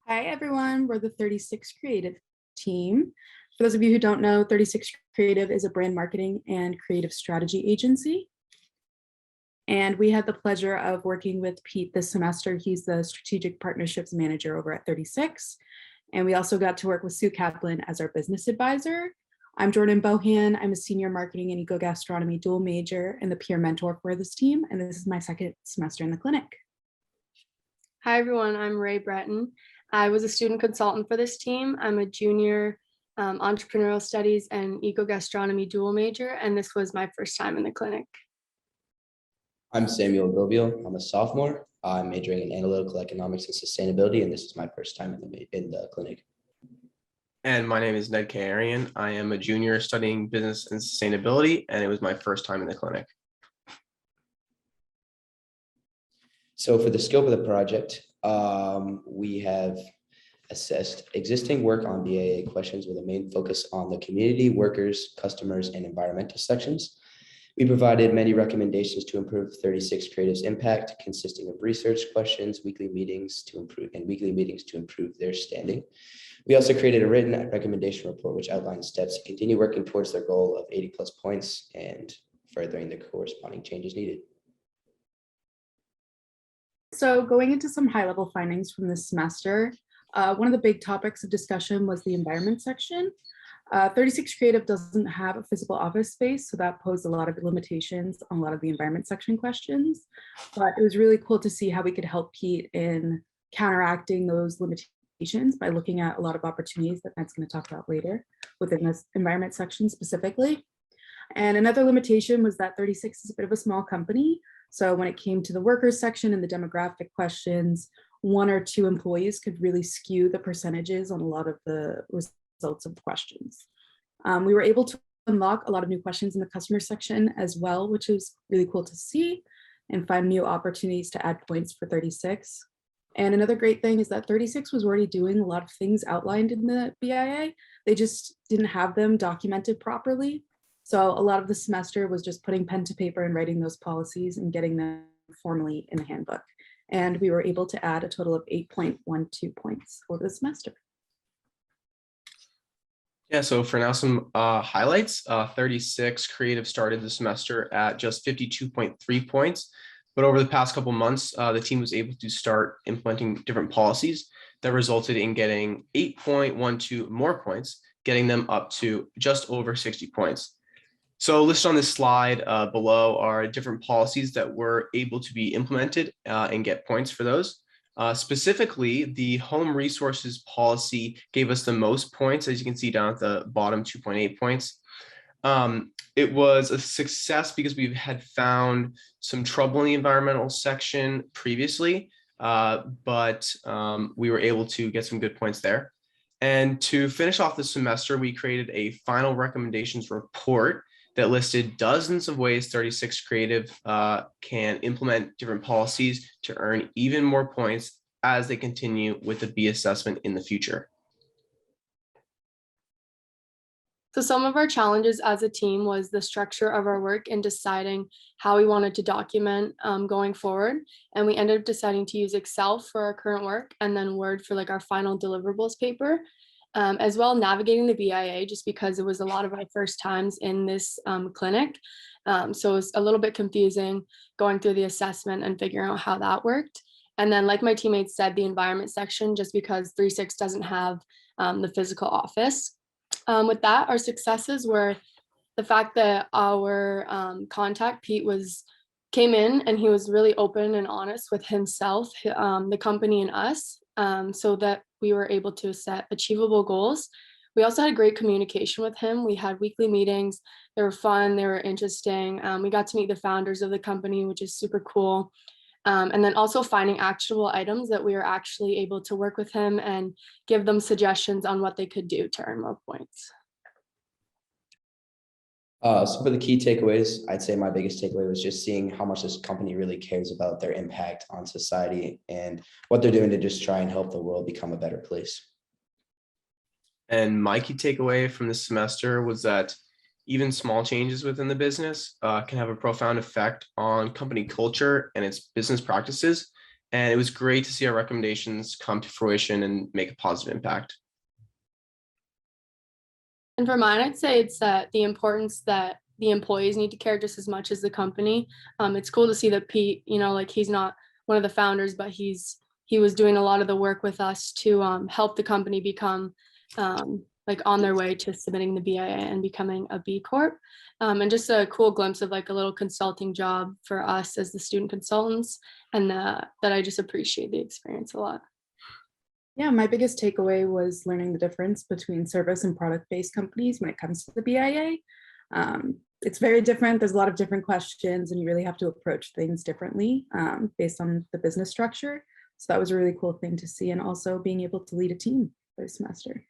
Hi, everyone. We're the 36 Creative team. For those of you who don't know, 36 Creative is a brand marketing and creative strategy agency. And we had the pleasure of working with Pete this semester. He's the strategic partnerships manager over at 36. And we also got to work with Sue Kaplan as our business advisor. I'm Jordan Bohan. I'm a senior marketing and eco-gastronomy dual major and the peer mentor for this team. And this is my second semester in the clinic. Hi, everyone. I'm Ray Breton. I was a student consultant for this team. I'm a junior entrepreneurial studies and eco-gastronomy dual major, and this was my first time in the clinic. I'm Samuel Govio. I'm a sophomore. I'm majoring in analytical economics and sustainability, and this is my first time in the clinic. And my name is Ned Karian. I am a junior studying business and sustainability, and it was my first time in the clinic. So for the scope of the project, we have assessed existing work on BAA questions with a main focus on the community, workers, customers, and environmental sections. We provided many recommendations to improve 36 Creative's impact, consisting of research questions, weekly meetings to improve their standing. We also created a written recommendation report which outlines steps to continue working towards their goal of 80+ points and furthering the corresponding changes needed. So going into some high-level findings from this semester, one of the big topics of discussion was the environment section. 36 Creative doesn't have a physical office space, so that posed a lot of limitations on a lot of the environment section questions. But it was really cool to see how we could help Pete in counteracting those limitations by looking at a lot of opportunities that Ned's going to talk about later within this environment section specifically. And another limitation was that 36 is a bit of a small company. So when it came to the workers section and the demographic questions, 1 or 2 employees could really skew the percentages on a lot of the results of the questions. We were able to unlock a lot of new questions in the customer section as well, which is really cool to see, and find new opportunities to add points for 36. And another great thing is that 36 was already doing a lot of things outlined in the BIA. They just didn't have them documented properly. So a lot of the semester was just putting pen to paper and writing those policies and getting them formally in the handbook. And we were able to add a total of 8.12 points over the semester. Yeah, so for now, some highlights. 36 Creative started the semester at just 52.3 points. But over the past couple months, the team was able to start implementing different policies that resulted in getting 8.12 more points, getting them up to just over 60 points. So listed on this slide below are different policies that were able to be implemented and get points for those. Specifically, the home resources policy gave us the most points, as you can see down at the bottom, 2.8 points. It was a success because we had found some trouble in the environmental section previously, but we were able to get some good points there. And to finish off the semester, we created a final recommendations report that listed dozens of ways 36 Creative can implement different policies to earn even more points as they continue with the B assessment in the future. So some of our challenges as a team was the structure of our work and deciding how we wanted to document going forward. And we ended up deciding to use Excel for our current work and then Word for like our final deliverables paper. As well, navigating the BIA just because it was a lot of my first times in this clinic. So it was a little bit confusing going through the assessment and figuring out how that worked. And then like my teammates said, the environment section, just because 36 doesn't have the physical office. With that, our successes were the fact that our contact, Pete, came in and he was really open and honest with himself, the company and us, so that we were able to set achievable goals. We also had great communication with him. We had weekly meetings. They were fun. They were interesting. We got to meet the founders of the company, which is super cool. And then also finding actionable items that we were actually able to work with him and give them suggestions on what they could do to earn more points. So for the key takeaways, I'd say my biggest takeaway was just seeing how much this company really cares about their impact on society and what they're doing to just try and help the world become a better place. And my key takeaway from this semester was that even small changes within the business can have a profound effect on company culture and its business practices. And it was great to see our recommendations come to fruition and make a positive impact. And for mine, I'd say it's that the importance that the employees need to care just as much as the company. It's cool to see that Pete, like he's not one of the founders, but he was doing a lot of the work with us to help the company become like on their way to submitting the BIA and becoming a B Corp. And just a cool glimpse of like a little consulting job for us as the student consultants, and that I just appreciate the experience a lot. Yeah, my biggest takeaway was learning the difference between service and product-based companies when it comes to the BIA. It's very different. There's a lot of different questions, and you really have to approach things differently based on the business structure. So that was a really cool thing to see, and also being able to lead a team for the semester.